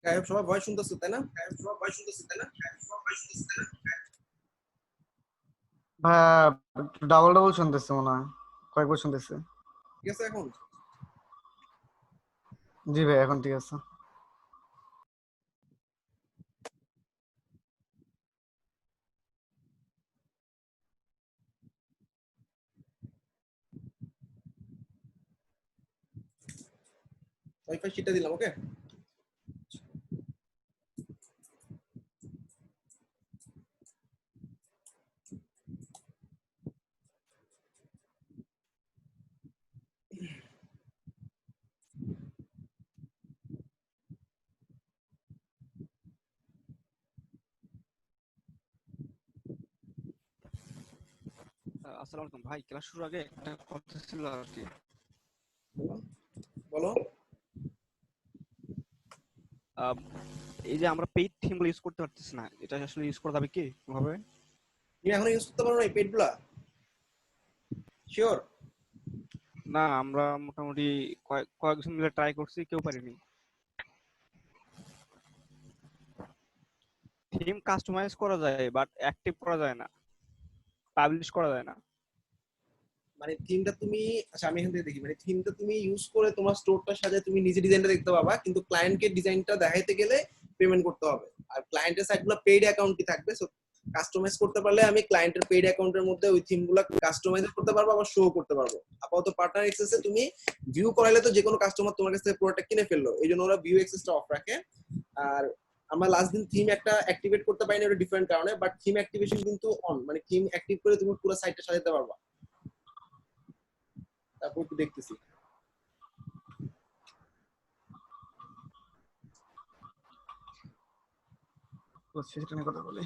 গায়ব সবাই ভয়েস শুনতেছো তাই না? ভাইয়া ডাবল ডাবল শুনতেছে মনে হয়, কয়েকবার শুনতেছে। ঠিক আছে এখন? জি ভাই, এখন ঠিক আছে। ওয়াইফাই শিটটা দিলাম, ওকে? আসসালামু আলাইকুম ভাই, ক্লাস শুরুর আগে একটা কথা ছিল আর কি। বলো। আহ, এই যে আমরা পেইড থিমগুলো ইউজ করতে পারতেছি না, এটা আসলে ইউজ করা যাবে কি ভাবে? তুমি এখন ইউজ করতে পারো না এই পেডগুলা? শিওর? না, আমরা মোটামুটি কয়েকজন মিলে ট্রাই করছি, কেউ পারিনি। থিম কাস্টমাইজ করা যায় বাট অ্যাক্টিভ করা যায় না, পাবলিশ করা যায় না। মানে থিমটা তুমি, আচ্ছা আমি এখান থেকে দেখি, মানে থিমটা তুমি ইউজ করে তোমার স্টোরটা সাজায় তুমি নিজে ডিজাইনটা দেখতে পাবা, কিন্তু ক্লায়েন্টকে ডিজাইনটা দেখাইতে গেলে পেমেন্ট করতে হবে। আর ক্লায়েন্টের সাইডগুলো পেইড অ্যাকাউন্টই থাকবে, সো কাস্টমাইজ করতে পারলে আমি ক্লায়েন্টের পেইড অ্যাকাউন্টের মধ্যে ওই থিমগুলো কাস্টমাইজ করতে পারবো, আবার শো করতে পারবো। আপাতত পার্টনার এক্সেসে তুমি ভিউ করাইলে তো যে কোনো কাস্টমার তোমার কাছ থেকে প্রোডাক্ট কিনে ফেললো, এই জন্য ওরা ভিউ এক্সেসটা অফ রাখে। আর আমরা লাস্ট দিন থিম একটা অ্যাক্টিভেট করতে পারিনি, ওটা ডিফারেন্ট কারণে, বাট থিম অ্যাক্টিভেশন কিন্তু অন, মানে থিম অ্যাক্টিভ করে তুমি পুরো সাইটটা সাজাতে পারবা। তারপর একটু দেখতেছি। সেটা নিয়ে কথা বলি।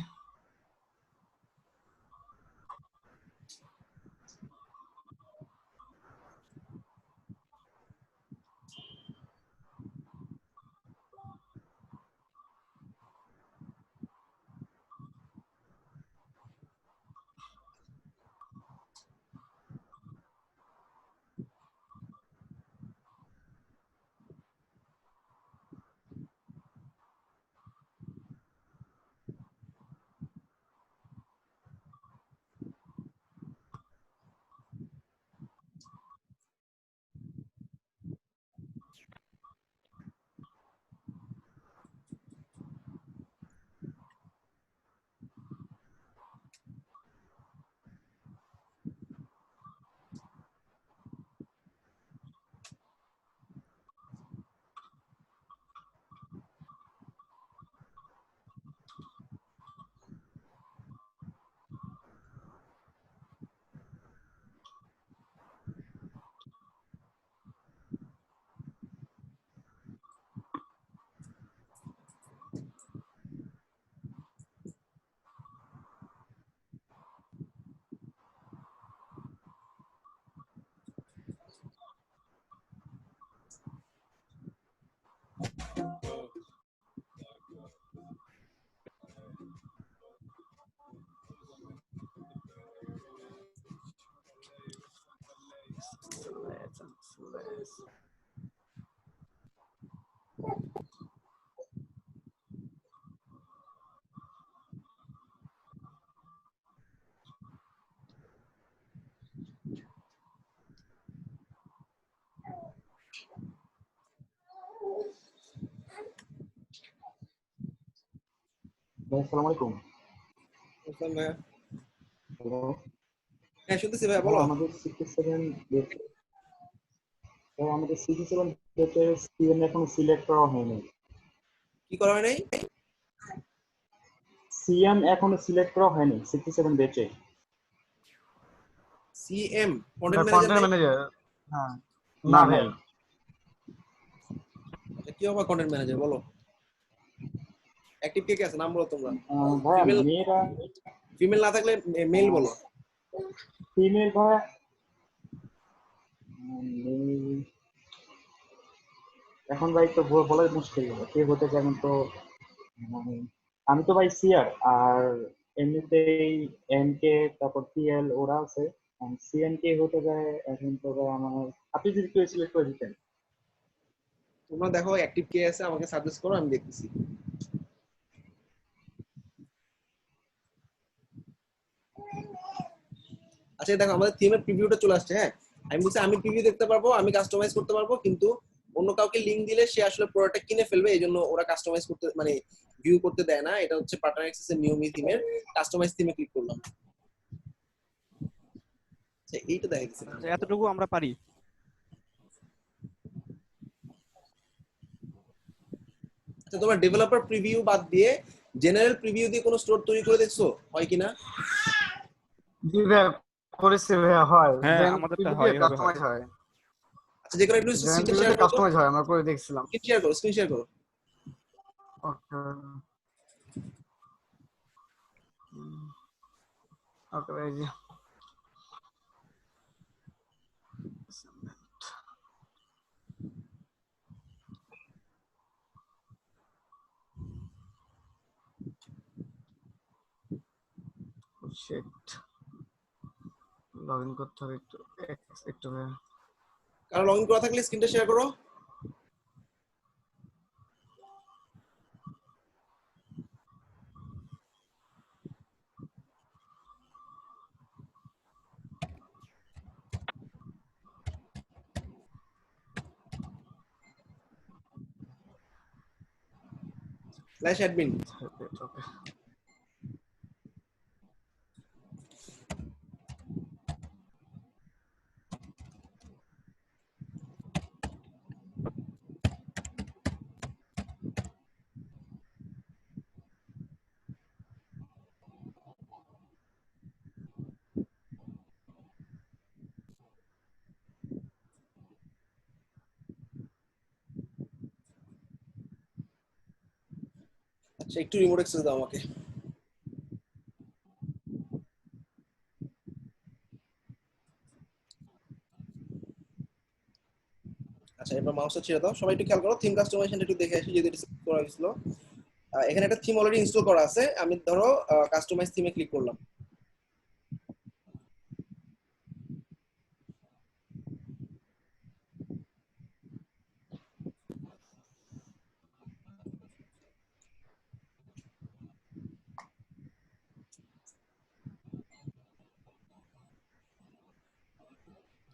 আসসালামু আলাইকুম। বুঝলাম ভাইয়া। হ্যালো হ্যাঁ শুনতেছি ভাইয়া, ভাই, বলো। আমাদের 67 ভাই, আমাদের 67 ব্যাচের সিএম এখনো সিলেক্ট করা হয়নি। কি করা হয় নাই? সিএম এখনো সিলেক্ট করা হয়নি 67 ব্যাচে। সিএম ভাই কন্টেন্ট ম্যানেজার কন্টেন্ট নাই? ম্যানেজার? হ্যাঁ। না না নাই। ভাইয়া। আচ্ছা, কি হবে কন্টেন্ট ম্যানেজার বলো। অ্যাক্টিভ কে কে আছে নাম বলো তোমরা। ভাইয়া ফিমেল, মেয়েরা, ফিমেল না থাকলে মেল বলো। ফিমেল ভাইয়া, উম, এখন ভাই তো বলাই মুশকিল, কে হতে চায় তো। উম, আমি তো ভাই সিআর, আর এমনিতেই এম কে, তারপর পিএল ওরা আছে। সিএন কে হতে যায় এখন তো ভাই আমার, আপনি যদি কেউ সিলেক্ট করে দিতেন। তোমরা দেখো অ্যাক্টিভ কে আছে আমাকে সাজেস্ট করো, আমি দেখতেছি। আচ্ছা দেখো আমাদের থিমের প্রিভিউটা চলে আসছে। হ্যাঁ, আমি বলছি আমি প্রিভিউ দেখতে পারবো, আমি কাস্টমাইজ করতে পারবো, কিন্তু অন্য কাউকে লিংক দিলে সে আসলে প্রোডাক্টটা কিনে ফেলবে, এই জন্য ওরা কাস্টমাইজ করতে মানে ভিউ করতে দেয় না। এটা হচ্ছে পার্টনার অ্যাক্সেস এর নিয়মই থিমের। কাস্টমাইজ থিমে ক্লিক করলাম। আচ্ছা এইটা দেখাইতেছে না। আচ্ছা, এতটুকু আমরা পারি। আচ্ছা তোমার ডেভেলপার প্রিভিউ বাদ দিয়ে জেনারেল প্রিভিউ দিয়ে কোনো স্টোর তৈরি করে দেখছো হয় কিনা? জি ভাইয়া, করেছি ভাইয়া, হয় হ্যাঁ, জেন আমাদেরটা পিভি হয়, দিয়ে এভাবে হয়। কাস্টমাইজ হয়। আচ্ছা যে কোনো একটু জেন স্ক্রিন পিভি শেয়ার দিয়ে করো তো, কাস্টমাইজ হয়, আমরা করে দেখছিলাম। স্ক্রিন শেয়ার করো, স্ক্রিন শেয়ার করো। ওকে ওকে এই যে শিট, লগ ইন করতে হবে একটু, একটু ভাইয়া। কারণ লগ ইন করা থাকলে স্ক্রিনটা শেয়ার করো। Slash admin. ওকে আচ্ছা একটু রিমোট অ্যাক্সেস দাও আমাকে। আচ্ছা এবার মাউসটা ছেড়ে দাও, সবাই একটু খেয়াল করো থিম কাস্টমাইজেশনটা একটু দেখে আসি যদি এটা set করা হয়েছিল। এখানে একটা থিম অলরেডি ইনস্টল করা আছে, আমি ধরো কাস্টমাইজ থিমে ক্লিক করলাম।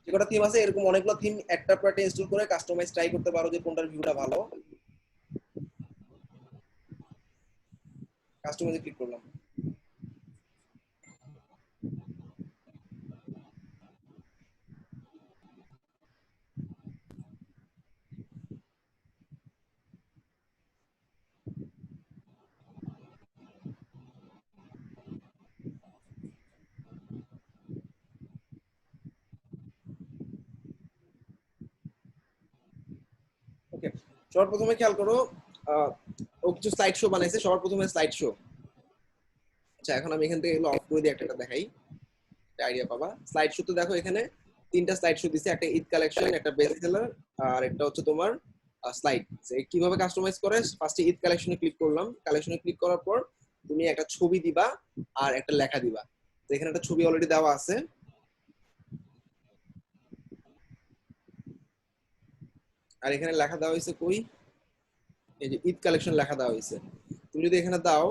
যে কটা থিম আছে এরকম অনেকগুলো থিম একটা পর একটা ইনস্টল করে কাস্টমাইজ ট্রাই করতে পারো যে কোনটার ভিউটা ভালো। কাস্টমাইজে ক্লিক করলাম। ওকে, সবার প্রথমে খেয়াল করো আহ, ও কিছু স্লাইড শো বানাইছে। সবার প্রথমে স্লাইড শো। আচ্ছা এখন আমি এখান থেকে এগুলো অফ করে দিয়ে একটা দেখাই, আইডিয়া পাবা। স্লাইড শো তো দেখো এখানে তিনটা স্লাইড শো দিছে, একটা ঈদ কালেকশন, একটা বেস্ট সেলার, আর একটা হচ্ছে তোমার স্লাইড। কিভাবে কাস্টমাইজ করে, ফার্স্টে ঈদ কালেকশনে ক্লিক করলাম। কালেকশনে ক্লিক করার পর তুমি একটা ছবি দিবা আর একটা লেখা দিবা। তো এখানে একটা ছবি অলরেডি দেওয়া আছে, আর এখানে লেখা দেওয়া হয়েছে কই, এই যে ঈদ কালেকশন লেখা দেওয়া হয়েছে। তুমি যদি এখানে দাও,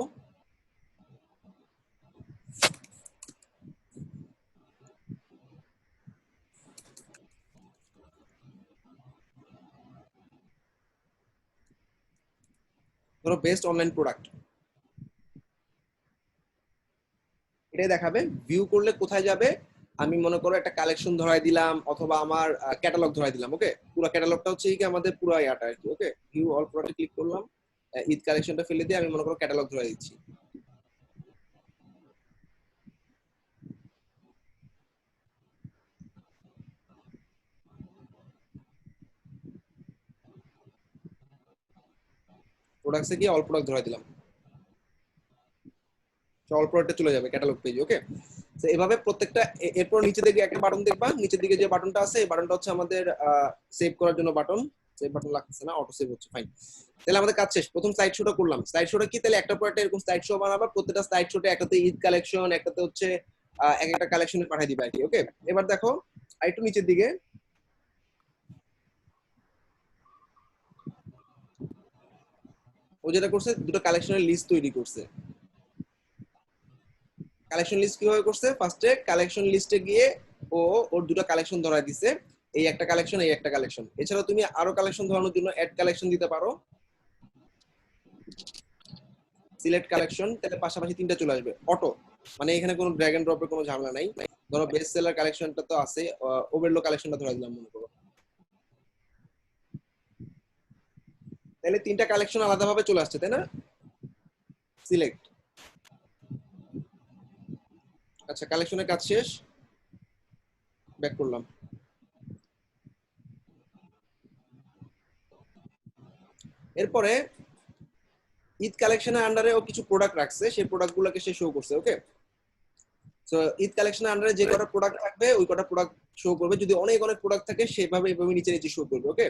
ধরো বেস্ট অনলাইন প্রোডাক্ট, এটাই দেখাবে। ভিউ করলে কোথায় যাবে, আমি মনে করো একটা কালেকশন ধরাই দিলাম অথবা আমার ক্যাটালগ ধরাই দিলাম। ওকে, পুরো ক্যাটালগটা হচ্ছে কি আমাদের পুরো ইয়াটা আর কি। ওকে, ভিউ অল প্রোডাক্টে ক্লিক করলাম, ঈদ কালেকশনটা ফেলে দিয়ে আমি মনে করো ক্যাটালগ ধরাই দিচ্ছি। প্রোডাক্টসে গিয়ে অল প্রোডাক্ট ধরাই দিলাম, অল প্রোডাক্টে চলে যাবে ক্যাটালগ পেজ। ওকে, তো এভাবে প্রত্যেকটা এরপর নিচে দিকে একটা বাটন দেখবা, নিচের দিকে যে বাটনটা আছে এই বাটনটা হচ্ছে আমাদের সেভ করার জন্য বাটন। সেভ বাটন লাগতেছে না, অটো সেভ হচ্ছে, ফাইন। তাহলে আমাদের কাজ শেষ। প্রথম স্লাইড শোটা করলাম। স্লাইড শোটা কি, তাহলে একটা পর একটা এরকম স্লাইড শো বানাবা, প্রত্যেকটা স্লাইড শোতে একটাতে ঈদ কালেকশন, একটাতে হচ্ছে এক একটা কালেকশনে পাঠিয়ে দিবা আর কি। ওকে, এবার দেখো আর একটু নিচের দিকে, ও যেটা করছে দুটো কালেকশনের লিস্ট তৈরি করছে। কালেকশন লিস্ট কিভাবে করছে, ফার্স্টে কালেকশন লিস্টে গিয়ে ও ওর দুটো কালেকশন ধরায় দিছে, এই একটা কালেকশন এই একটা কালেকশন। এছাড়াও তুমি আরো কালেকশন ধরানোর জন্য অ্যাড কালেকশন দিতে পারো, সিলেক্ট কালেকশন, তাহলে পাশাপাশি তিনটা চলে আসবে অটো, মানে এখানে কোনো ড্র্যাগ এন্ড ড্রপের কোনো ঝামেলা নাই। ধরো বেস্ট সেলার কালেকশনটা তো আছে, ওভারলো কালেকশনটা ধরে দিলাম মনে করো, তাহলে তিনটা কালেকশন আলাদাভাবে চলে আসছে, তাই না? সিলেক্ট, আচ্ছা কালেকশনের কাজ শেষ, ব্যাক করলাম। এরপরে ঈদ কালেকশনের আন্ডারে ও কিছু প্রোডাক্ট রাখছে, সেই প্রোডাক্ট গুলোকে সে শো করছে। ওকে, তো ঈদ কালেকশনের আন্ডারে যে কটা প্রোডাক্ট থাকবে ওই কটা প্রোডাক্ট শো করবে, যদি অনেক অনেক প্রোডাক্ট থাকে সেভাবে এভাবে নিচে নিচে শো করবে। ওকে,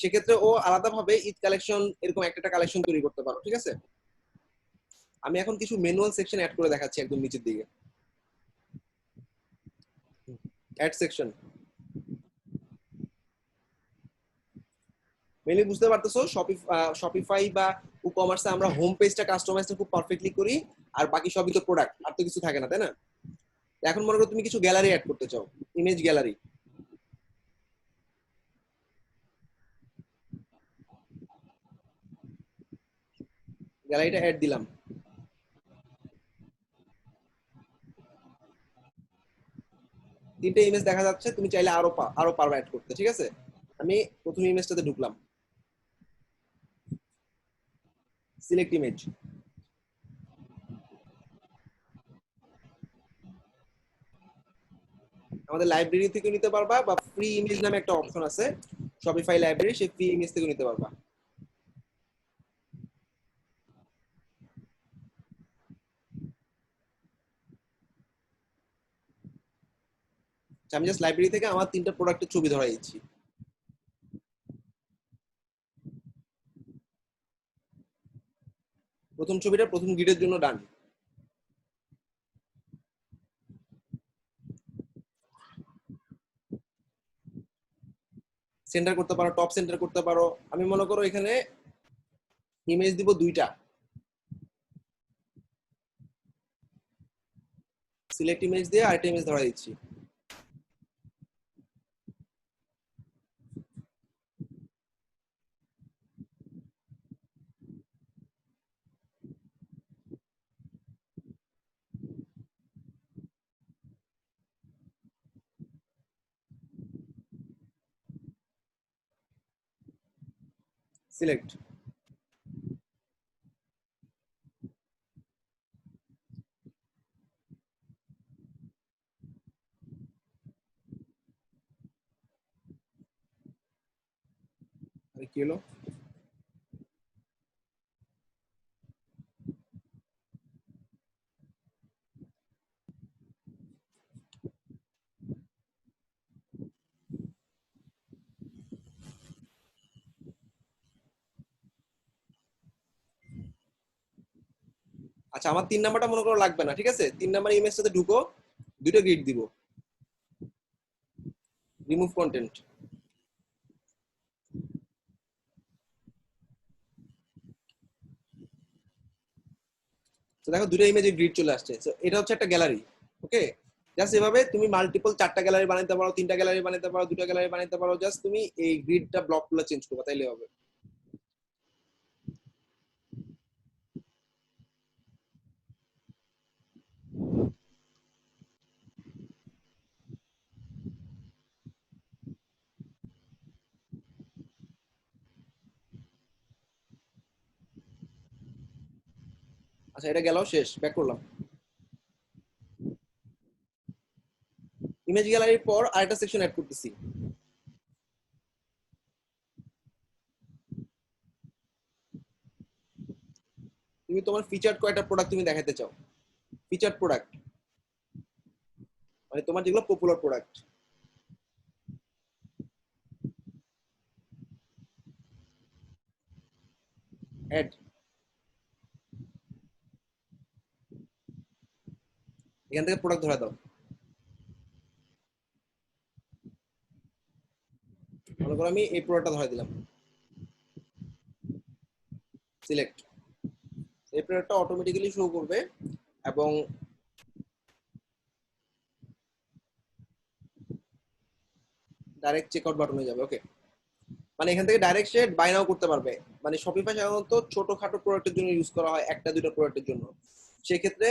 সেক্ষেত্রে ও আলাদাভাবে ঈদ কালেকশন এরকম একটা কালেকশন তৈরি করতে পারো, ঠিক আছে? আমি এখন কিছু ম্যানুয়াল সেকশন অ্যাড করে দেখাচ্ছি একদম নিচের দিকে। অ্যাড সেকশন, মেনলি বুঝতে পারতেছো শপিফাই বা ই-কমার্সে আমরা হোম পেজটা কাস্টমাইজটা খুব পারফেক্টলি করি, আর বাকি সবই তো প্রোডাক্ট, আর তো কিছু থাকে না, তাই না? এখন মনে করো তুমি কিছু গ্যালারি অ্যাড করতে চাও, ইমেজ গ্যালারি, গ্যালারিটা অ্যাড দিলাম, তিনটে ইমেজ দেখা যাচ্ছে, তুমি চাইলে আরো পারবে অ্যাড করতে, ঠিক আছে? আমি প্রথম ইমেজটাতে ঢুকলাম, সিলেক্ট ইমেজ, আমাদের লাইব্রেরি থেকে নিতে পারবা, বা ফ্রি ইমেজ নামে একটা অপশন আছে শপিফাই লাইব্রেরি, সেই ফ্রি ইমেজ থেকে নিতে পারবা। আচ্ছা, আমি জাস্ট লাইব্রেরি থেকে আমার তিনটা প্রোডাক্টের ছবি ধরাই দিচ্ছি। প্রথম ছবিটা প্রথম গ্রিডের জন্য ডান। সেন্টার করতে পারো, টপ সেন্টার করতে পারো। আমি মনে করো এখানে ইমেজ দিব দুইটা, সিলেক্ট ইমেজ দিয়ে আরেকটা ইমেজ ধরা দিচ্ছি। সিলেক্ট, কি হলো? আচ্ছা, আমার 3 নাম্বারটা মনে করো লাগবে না, ঠিক আছে? 3 নাম্বার ইমেজটাতে ঢুকো, দুটো গ্রিড দিব, রিমুভ কন্টেন্ট। তো দেখো দুটো ইমেজে গ্রিড চলে আসছে, তো এটা হচ্ছে একটা গ্যালারি। ওকে, জাস্ট এভাবে তুমি মাল্টিপল 4টা গ্যালারি বানাতে পারো, 3টা গ্যালারি বানাতে পারো, 2টা গ্যালারি বানাতে পারো, জাস্ট তুমি এই গ্রিডটা ব্লক গুলো চেঞ্জ করবে, তাইলে হবে। আচ্ছা, এটা গেল, শেষ, ব্যাক করলাম। ইমেজ গ্যালারির পর আরেকটা সেকশন অ্যাড করতেছি। তুমি তোমার ফিচার্ড কয়টা প্রোডাক্ট তুমি দেখাতে চাও, ফিচার্ড প্রোডাক্ট মানে তোমার যেগুলো পপুলার প্রোডাক্ট। অ্যাড, এখান থেকে প্রোডাক্ট ধরা দাও, মনে করো আমি এই প্রোডাক্টটা ধরে দিলাম। সিলেক্ট। এই প্রোডাক্টটা অটোমেটিক্যালি শো করবে এবং ডাইরেক্ট চেকআউট বাটনে যাবে। ওকে, মানে এখান থেকে ডাইরেক্ট সে বাই নাও করতে পারবে। মানে শপিফাই সাধারণত ছোটখাটো প্রোডাক্টের জন্য ইউজ করা হয়, একটা দুটো প্রোডাক্টের জন্য। সেক্ষেত্রে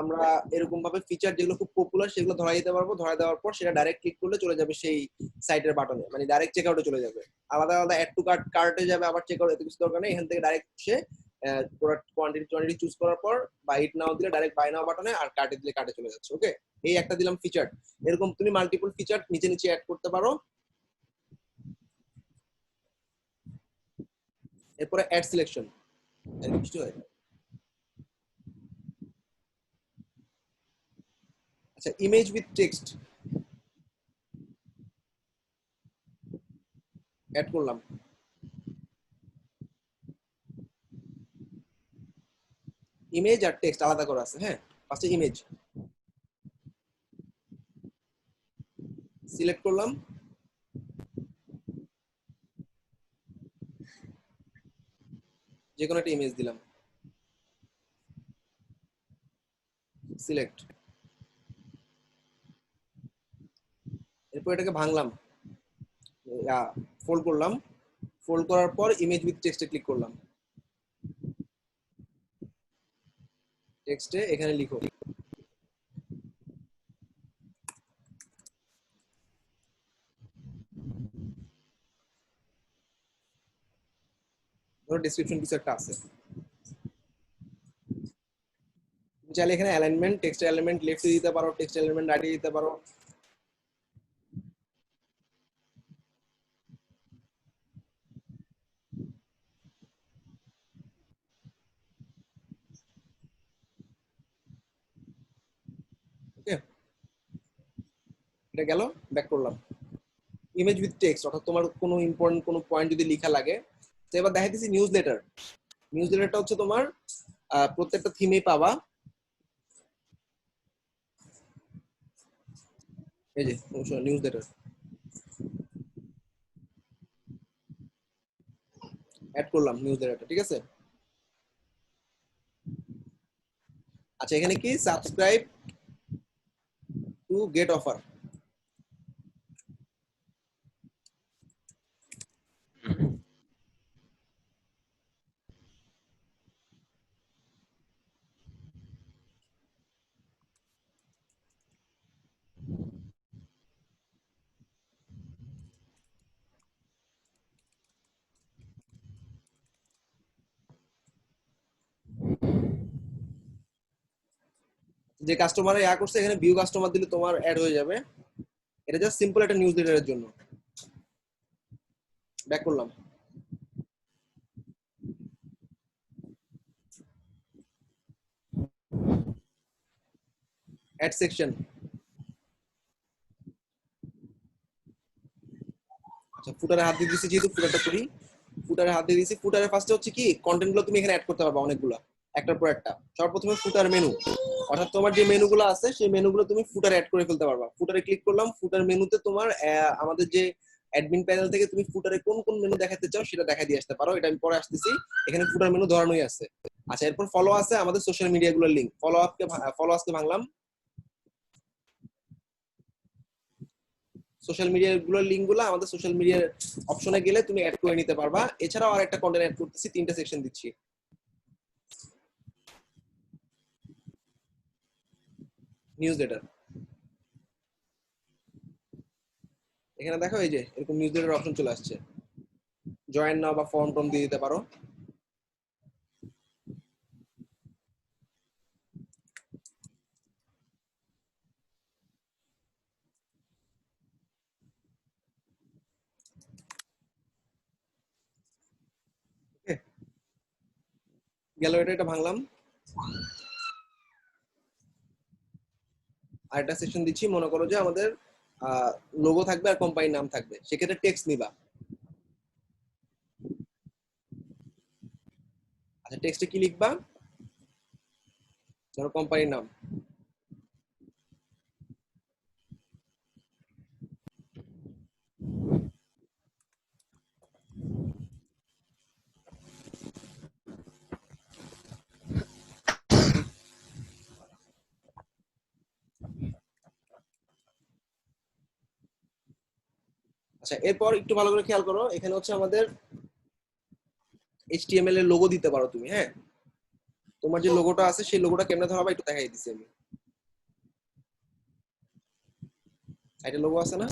আমরা এরকম ভাবে ফিচার যেগুলো খুব পপুলার সেগুলো ধরাই দিতে পারবো। ধরাই দেওয়ার পর সেটা ডাইরেক্ট ক্লিক করলে চলে যাবে সেই সাইটের বাটনে, মানে ডাইরেক্ট চেকআউটে চলে যাবে। আলাদা আলাদা অ্যাড টু কার্ট, কার্টে যাবে, আবার চেকআউট, এত কিছু দরকার নেই। এখান থেকে ডাইরেক্ট সে প্রোডাক্ট কোয়ান্টিটি চুজ করার পর বাই ইট নাও দিলে ডাইরেক্ট বাই নাও বাটনে, আর কার্টে দিলে কার্টে চলে যাচ্ছে। ওকে, এই একটা দিলাম ফিচার। এরকম তুমি মাল্টিপল ফিচার নিচে নিচে অ্যাড করতে পারো। এরপরে অ্যাড সিলেকশন, কিছু হয়। আচ্ছা, ইমেজ উইথ টেক্সট অ্যাড করলাম। ইমেজ আর টেক্সট আলাদা করা আছে। হ্যাঁ, ফার্স্টে ইমেজ সিলেক্ট করলাম, যে কোনো একটা ইমেজ দিলাম, সিলেক্ট। এরপর এটাকে ভাঙলাম, ফোল্ড করলাম। ফোল্ড করার পর ইমেজ উইথ টেক্সটে ক্লিক করলাম। টেক্সটে এখানে লিখো। ধরো ডেসক্রিপশন কিছু একটা আছে, তুমি চাইলে এখানে অ্যালাইনমেন্ট, টেক্সট অ্যালাইনমেন্ট লেফটে দিতে পারো, টেক্সট অ্যালাইনমেন্ট রাইটে দিতে পারো। ওকে, এটা গেল। ব্যাক করলাম। ইমেজ উইথ টেক্সট, অর্থাৎ তোমার কোনো ইম্পর্টেন্ট কোনো পয়েন্ট যদি লেখা লাগে। তো এবার দেখাইতেছি নিউজ লেটার। নিউজ লেটারটা হচ্ছে তোমার প্রত্যেকটা থিমেই পাবা। এই যে নিউজ লেটার অ্যাড করলাম, নিউজ লেটারটা। ঠিক আছে। আচ্ছা, এখানে কি সাবস্ক্রাইব টু গেট অফার, যে কাস্টমার ইয়া করছে এখানে ভিউ কাস্টমার দিলে তোমার অ্যাড হয়ে যাবে। এটা জাস্ট সিম্পল একটা নিউজ লেটারের জন্য। ব্যাক করলাম। Add section. আচ্ছা, ফুটারে হাত দিয়ে দিয়েছি, যেহেতু ফুটারটা করি, ফুটারে হাত দিয়ে দিয়েছি। ফুটারে ফার্স্টে হচ্ছে কি কন্টেন্ট গুলো তুমি এখানে অ্যাড করতে পারবে অনেকগুলো, একটার পর একটা। সর্বপ্রথমে ফুটার মেনু, অর্থাৎ তোমার যে মেনুগুলো আছে সেই মেনুগুলো তুমি ফুটারে অ্যাড করে ফেলতে পারবা। ফুটারে ক্লিক করলাম, ফুটার মেনুতে তোমার আমাদের যে অ্যাডমিন প্যানেল থেকে তুমি ফুটারে কোন কোন মেনু দেখাতে চাও সেটা দেখা দিয়ে আসতে পারো। এটা আমি পরে আসতেছি। এখানে ফুটার মেনু ধরানোই আছে। আচ্ছা, এরপর ফলো আছে আমাদের সোশ্যাল মিডিয়া গুলোর লিঙ্ক। ফলো আজকে ভাঙলাম। সোশ্যাল মিডিয়া গুলোর লিঙ্ক গুলো আমাদের সোশ্যাল মিডিয়ার অপশনে গেলে তুমি অ্যাড করে নিতে পারবা। এছাড়াও আর একটা কন্টেন্ট অ্যাড করতেছি, 3টা সেকশন দিচ্ছি। নিউজ লেটার, এখানে দেখো এই যে এরকম নিউজ লেটার অপশন চলে আসছে। জয়েন নাও বা ফর্ম টর্ম দিয়ে দিতে পারো। ওকে, গেল। এটা ভাঙলাম। আরেকটা সেকশন দিচ্ছি। মনে করো যে আমাদের লোগো থাকবে আর কোম্পানির নাম থাকবে, সেক্ষেত্রে টেক্সট নিবা। আচ্ছা, টেক্সটে কি লিখবা? ধরো কোম্পানির নাম। আচ্ছা, এরপর একটু ভালো করে খেয়াল করো, এখানে হচ্ছে আমাদের HTML এর লোগো দিতে পারো তুমি। হ্যাঁ, তোমার যে লোগোটা আছে সেই লোগোটা কেমনে ধরাবা একটু দেখাই দিচ্ছি আমি। একটা লোগো আছে না,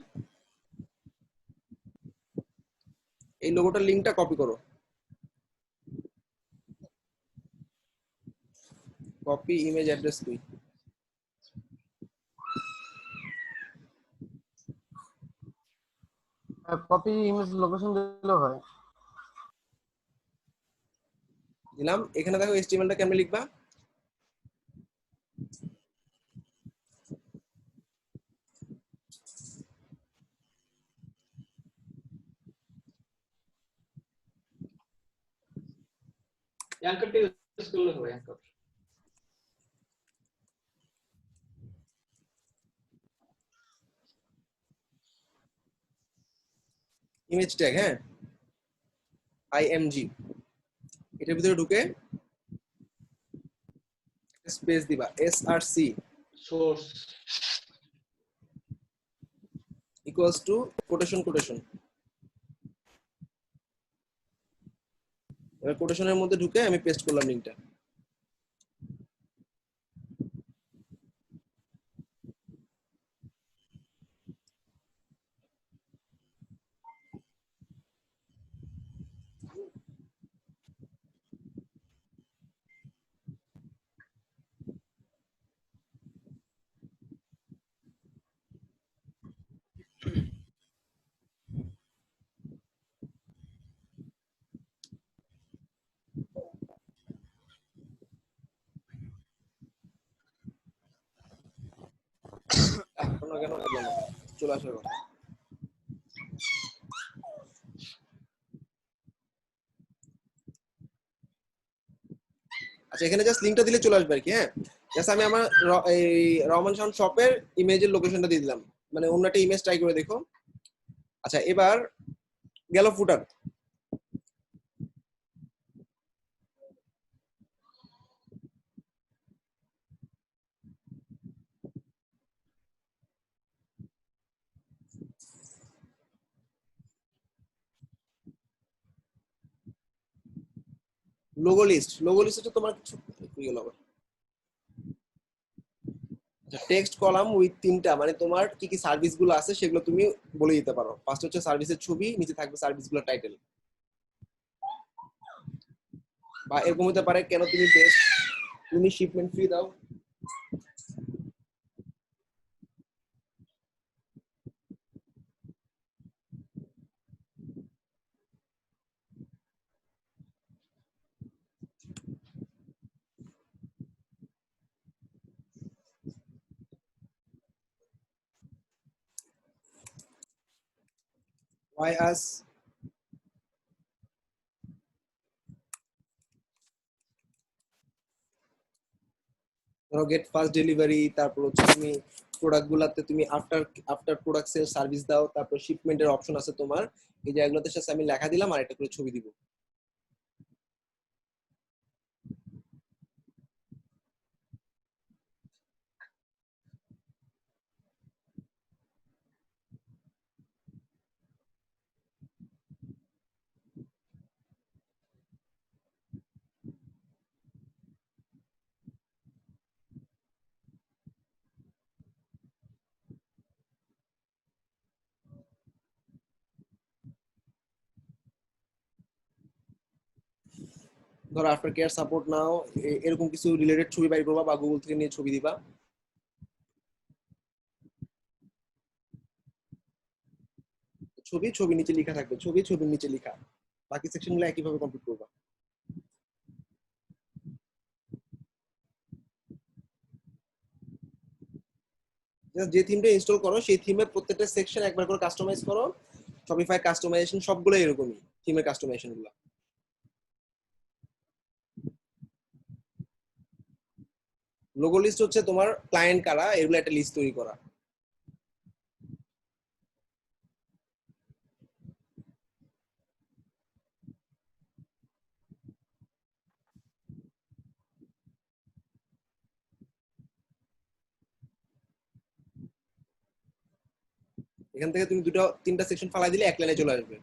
এই লোগোটার লিঙ্কটা কপি করো, কপি ইমেজ অ্যাড্রেস কই, কপি ইমেজ লোকেশন দিলেও হয়। দিলাম। এখানে দেখো HTML টা কেমনে লিখবা, অ্যাঙ্করটা ইউজ করলে হবে অ্যাঙ্কর। ইমেজ ট্যাগ, হ্যাঁ, IMG, এটার ভিতরে ঢুকে স্পেস দিবা, SRC source equals to quotation quotation. এবার কোটেশনের মধ্যে ঢুকে আমি পেস্ট করলাম লিঙ্কটা। এখনো কেন এলো না? চলে আসার কথা। আচ্ছা, এখানে জাস্ট লিংকটা দিলে চলে আসবে আর কি। হ্যাঁ, জাস্ট আমি আমার এই রহমান শাহন শপের ইমেজের লোকেশনটা দিয়ে দিলাম, মানে অন্য একটা ইমেজ ট্রাই করে দেখো। আচ্ছা, এবার গেল ফুটার। লোগো লিস্ট, লোগো লিস্টে তোমার কিছু কি গেল আবার। আচ্ছা, টেক্সট কলাম উইথ তিনটা, মানে তোমার কি কি সার্ভিস গুলো আছে সেগুলো তুমি বলে দিতে পারো। ফার্স্ট হচ্ছে সার্ভিসের ছবি, নিচে থাকবে সার্ভিস গুলোর টাইটেল, বা এরকম হতে পারে কেন তুমি বেস্ট, তুমি শিপমেন্ট ফ্রি দাও। ওয়াই আস, ধরো গেট ফাস্ট ডেলিভারি, তারপর হচ্ছে তুমি প্রোডাক্ট গুলাতে তুমি after after product sale service দাও, তারপর শিপমেন্টের অপশন আছে তোমার। এই জায়গাগুলোতে সাথে আমি লেখা দিলাম আর একটা করে ছবি দিব। ধরো আফটার কেয়ার সাপোর্ট নাও, এরকম কিছু রিলেটেড ছবি বাইর করবা বা গুগল থেকে নিয়ে ছবি দিবা। ছবি, ছবি নিচে লেখা থাকবে, ছবি, ছবির নিচে লেখা। বাকি সেকশন গুলো একইভাবে কমপ্লিট করবা। Just যে থিমটা ইনস্টল করো সেই থিমের প্রত্যেকটা সেকশন একবার করে কাস্টমাইজ করো। শপিফাই কাস্টমাইজেশন সবগুলো এরকমই, থিমের কাস্টমাইজেশন গুলো। লোগো লিস্ট হচ্ছে তোমার ক্লায়েন্ট কারা, এগুলো একটা লিস্ট তৈরি করা। এখান থেকে তুমি দুটো তিনটা সেকশন ফালাই দিলে এক লাইনে চলে আসবে।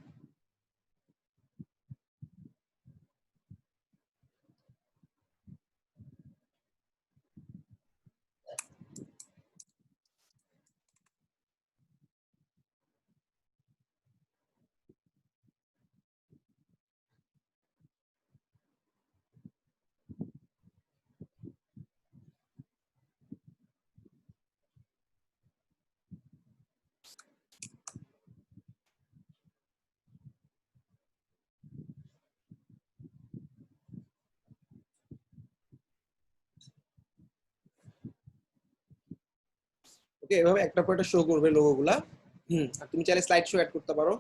ওকে, এভাবে একটা পর একটা শো করবে লোগোগুলা। আর তুমি চাইলে স্লাইড শো অ্যাড করতে পারো।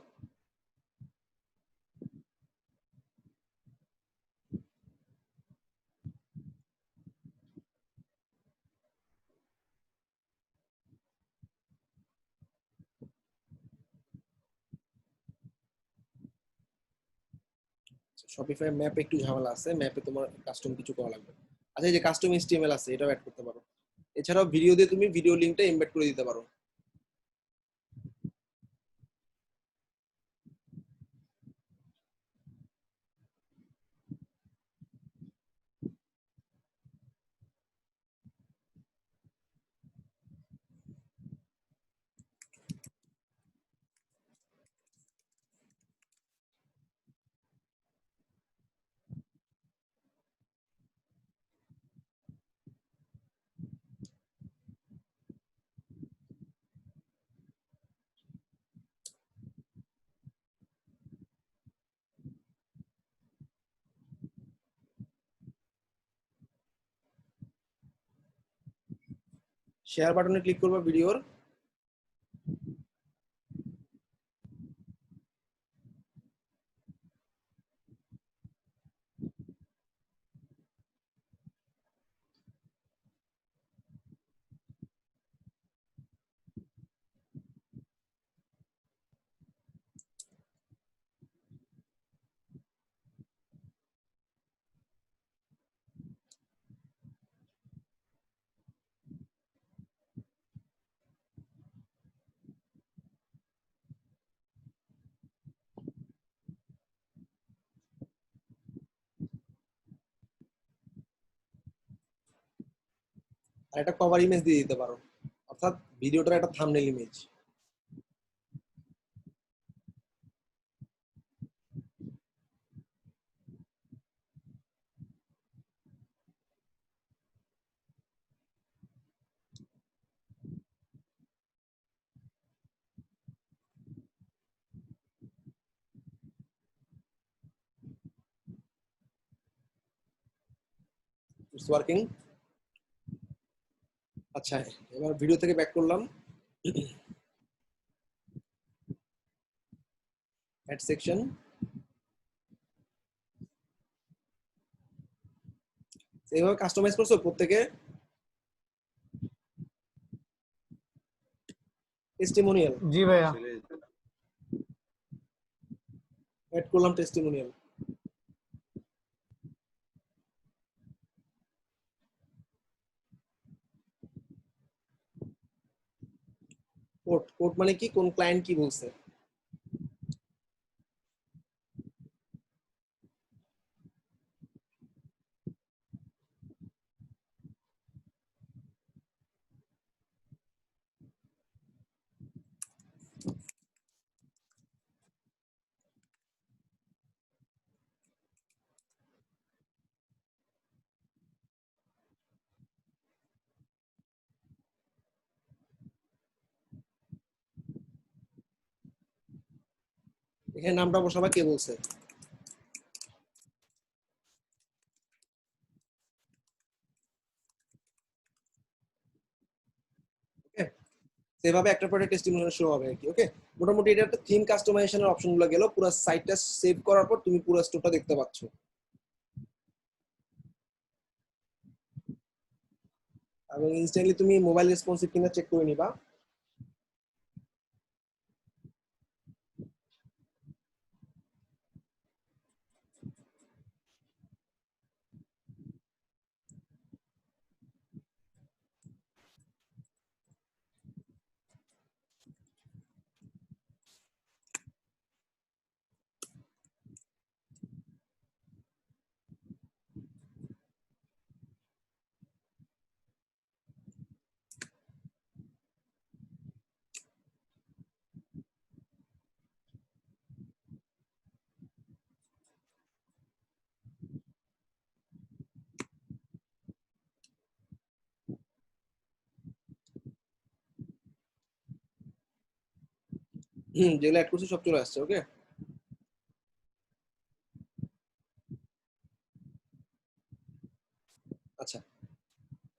শপিফাই ম্যাপে একটু ঝামেলা আছে, ম্যাপে তোমার কাস্টম কিছু করা লাগবে। আচ্ছা, এই যে কাস্টম এইচটিএমএল আছে, এটাও অ্যাড করতে পারো। এছাড়াও ভিডিও দিয়ে তুমি ভিডিও লিঙ্কটা এমবেড করে দিতে পারো। শেয়ার বাটনে ক্লিক করবা ভিডিওর। আর একটা কভার ইমেজ দিয়ে দিতে পারো, অর্থাৎ ভিডিওটার একটা থাম্বনেল ইমেজ। It's working. আচ্ছা, এবার ভিডিও থেকে ব্যাক করলাম। Add section. এইভাবে কাস্টমাইজ করছো প্রত্যেকে। টেস্টিমোনিয়াল জি ভাইয়া। অ্যাড করলাম, টেস্টিমোনিয়াল। কোট, কোট মানে কি, কোন ক্লায়েন্ট কি বলছে। এখানে নামটা বসাবা কে বলছে। ওকে, সেভাবে একটা পরে টেস্টিমোনিয়াল শো হবে আর কি। ওকে, মোটামুটি এটা একটা থিম কাস্টমাইজেশনের অপশনগুলো গেল। পুরো সাইটটা সেভ করার পর তুমি পুরো স্টোরটা দেখতে পাচ্ছ। এবং ইনস্ট্যান্টলি তুমি মোবাইল রেসপন্সিভ কিনা চেক করে নিবা। যেগুলো অ্যাড করছি সব চলে আসছে ওকে